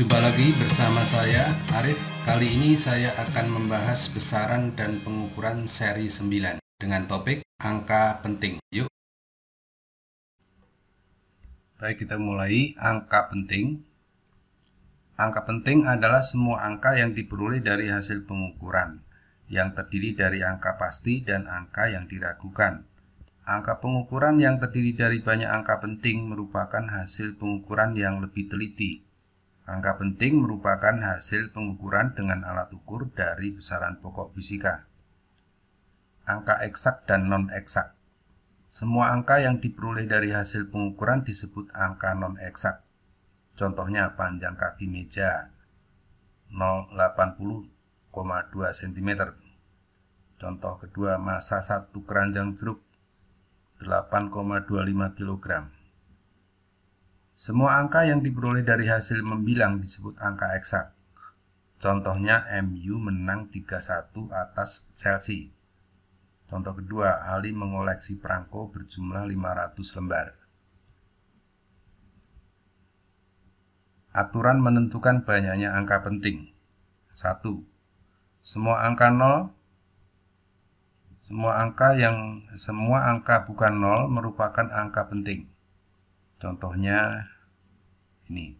Jumpa lagi bersama saya Arif. Kali ini saya akan membahas besaran dan pengukuran seri 9 dengan topik angka penting. Yuk. Baik, kita mulai. Angka penting. Angka penting adalah semua angka yang diperoleh dari hasil pengukuran, yang terdiri dari angka pasti dan angka yang diragukan. Angka pengukuran yang terdiri dari banyak angka penting merupakan hasil pengukuran yang lebih teliti. Angka penting merupakan hasil pengukuran dengan alat ukur dari besaran pokok fisika. Angka eksak dan non-eksak. Semua angka yang diperoleh dari hasil pengukuran disebut angka non-eksak. Contohnya panjang kaki meja 0,80,2 cm. Contoh kedua, massa satu keranjang jeruk 8,25 kg. Semua angka yang diperoleh dari hasil membilang disebut angka eksak. Contohnya MU menang 3-1 atas Chelsea. Contoh kedua, Ali mengoleksi perangko berjumlah 500 lembar. Aturan menentukan banyaknya angka penting. 1. Semua angka bukan 0 merupakan angka penting. Contohnya ini.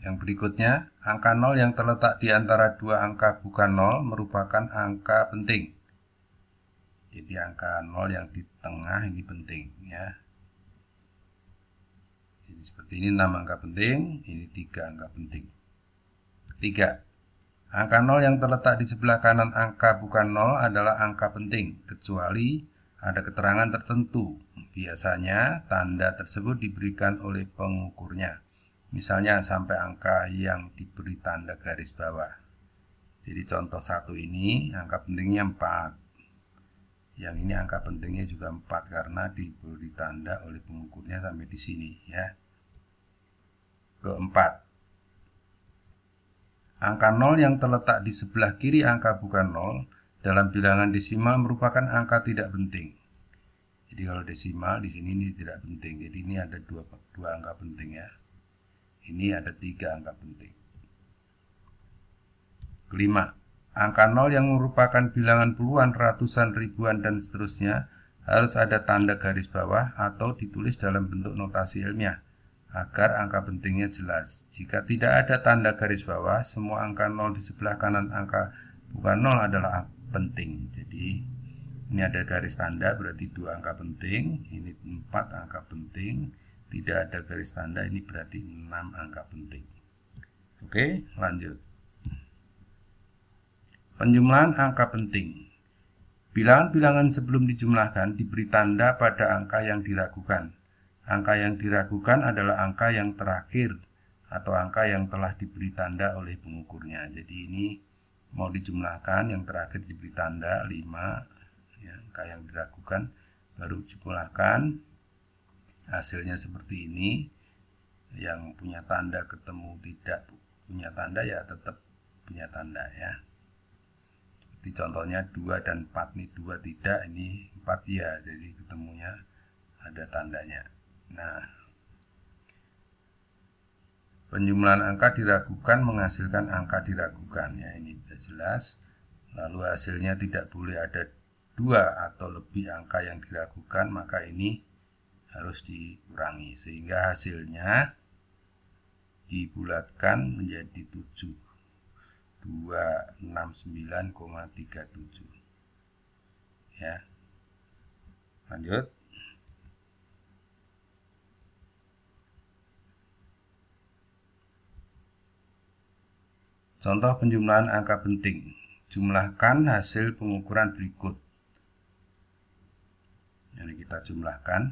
Yang berikutnya, angka 0 yang terletak di antara dua angka bukan 0 merupakan angka penting. Jadi angka 0 yang di tengah ini penting ya. Jadi seperti ini 6 angka penting, ini 3 angka penting. Ketiga, angka 0 yang terletak di sebelah kanan angka bukan 0 adalah angka penting, kecuali ada keterangan tertentu. Biasanya tanda tersebut diberikan oleh pengukurnya. Misalnya sampai angka yang diberi tanda garis bawah. Jadi contoh 1 ini angka pentingnya 4. Yang ini angka pentingnya juga 4 karena diberi tanda oleh pengukurnya sampai di sini ya. Keempat, angka 0 yang terletak di sebelah kiri angka bukan 0 dalam bilangan desimal merupakan angka tidak penting. Jadi kalau desimal di sini ini tidak penting. Jadi ini ada dua angka penting ya. Ini ada 3 angka penting. Kelima, angka 0 yang merupakan bilangan puluhan, ratusan, ribuan dan seterusnya harus ada tanda garis bawah atau ditulis dalam bentuk notasi ilmiah agar angka pentingnya jelas. Jika tidak ada tanda garis bawah, semua angka 0 di sebelah kanan angka bukan 0 adalah penting. Jadi ini ada garis tanda berarti 2 angka penting, ini 4 angka penting, tidak ada garis tanda ini berarti 6 angka penting. Oke, lanjut. Penjumlahan angka penting. Bilangan-bilangan sebelum dijumlahkan diberi tanda pada angka yang diragukan. Angka yang diragukan adalah angka yang terakhir atau angka yang telah diberi tanda oleh pengukurnya. Jadi ini mau dijumlahkan, yang terakhir diberi tanda 5 ya, angka yang diragukan baru jumlahkan. Hasilnya seperti ini. Yang punya tanda ketemu tidak punya tanda ya tetap punya tanda ya. Seperti contohnya 2 dan 4 nih, 2 tidak, ini 4 ya, jadi ketemunya ada tandanya. Nah, penjumlahan angka diragukan menghasilkan angka diragukan ya, ini sudah jelas. Lalu hasilnya tidak boleh ada 2 atau lebih angka yang diragukan, maka ini harus dikurangi sehingga hasilnya dibulatkan menjadi 7. 269,37 ya. Lanjut. Contoh penjumlahan angka penting. Jumlahkan hasil pengukuran berikut. Jadi kita jumlahkan.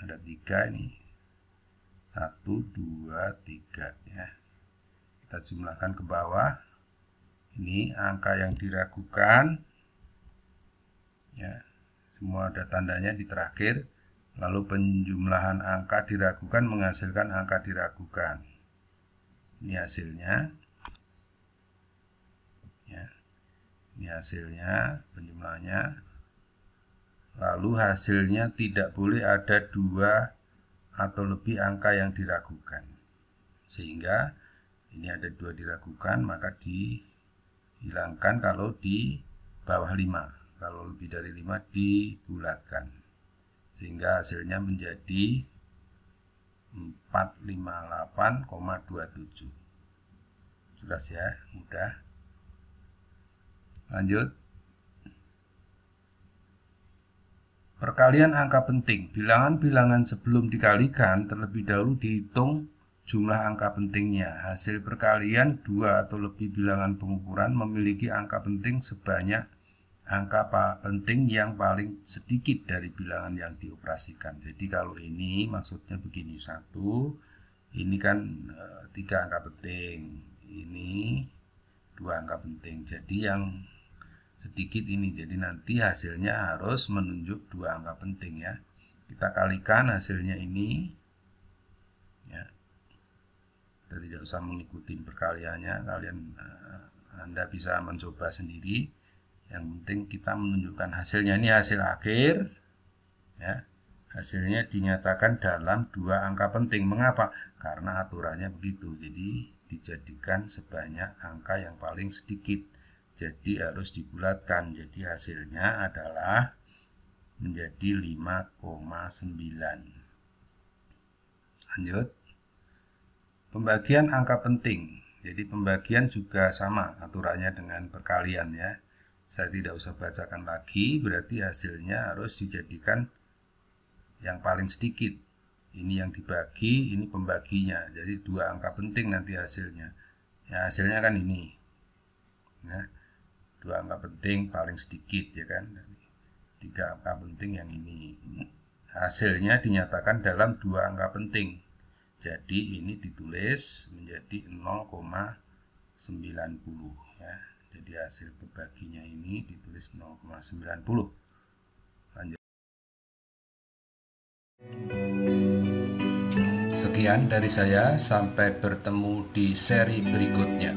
Ada 3 ini. 1, 2, 3 ya. Kita jumlahkan ke bawah. Ini angka yang diragukan. Ya. Semua ada tandanya di terakhir. Lalu penjumlahan angka diragukan menghasilkan angka diragukan. Ini hasilnya. Ya. Ini hasilnya, penjumlahannya. Lalu hasilnya tidak boleh ada 2 atau lebih angka yang diragukan. Sehingga ini ada 2 diragukan, maka dihilangkan kalau di bawah 5. Kalau lebih dari 5 dibulatkan. Sehingga hasilnya menjadi 458,27. Jelas ya, mudah. Lanjut. Perkalian angka penting. Bilangan-bilangan sebelum dikalikan terlebih dahulu dihitung jumlah angka pentingnya. Hasil perkalian 2 atau lebih bilangan pengukuran memiliki angka penting sebanyak angka penting yang paling sedikit dari bilangan yang dioperasikan. Jadi kalau ini maksudnya begini, 1, ini kan 3 angka penting, ini 2 angka penting. Jadi yang sedikit ini, jadi nanti hasilnya harus menunjuk 2 angka penting ya. Kita kalikan hasilnya ini ya. Kita tidak usah mengikuti perkaliannya, Anda bisa mencoba sendiri. Yang penting kita menunjukkan hasilnya, ini hasil akhir ya. Hasilnya dinyatakan dalam 2 angka penting. Mengapa? Karena aturannya begitu. Jadi dijadikan sebanyak angka yang paling sedikit. Jadi harus dibulatkan. Jadi hasilnya adalah menjadi 5,9. Lanjut. Pembagian angka penting. Jadi pembagian juga sama aturannya dengan perkalian ya. Saya tidak usah bacakan lagi, berarti hasilnya harus dijadikan yang paling sedikit. Ini yang dibagi, ini pembaginya. Jadi 2 angka penting nanti hasilnya. Ya, hasilnya kan ini. Ya. 2 angka penting paling sedikit ya kan, 3 angka penting yang ini. Hasilnya dinyatakan dalam 2 angka penting. Jadi ini ditulis menjadi 0,90 ya. Jadi hasil pembaginya ini ditulis 0,90. Lanjut. Sekian dari saya, sampai bertemu di seri berikutnya.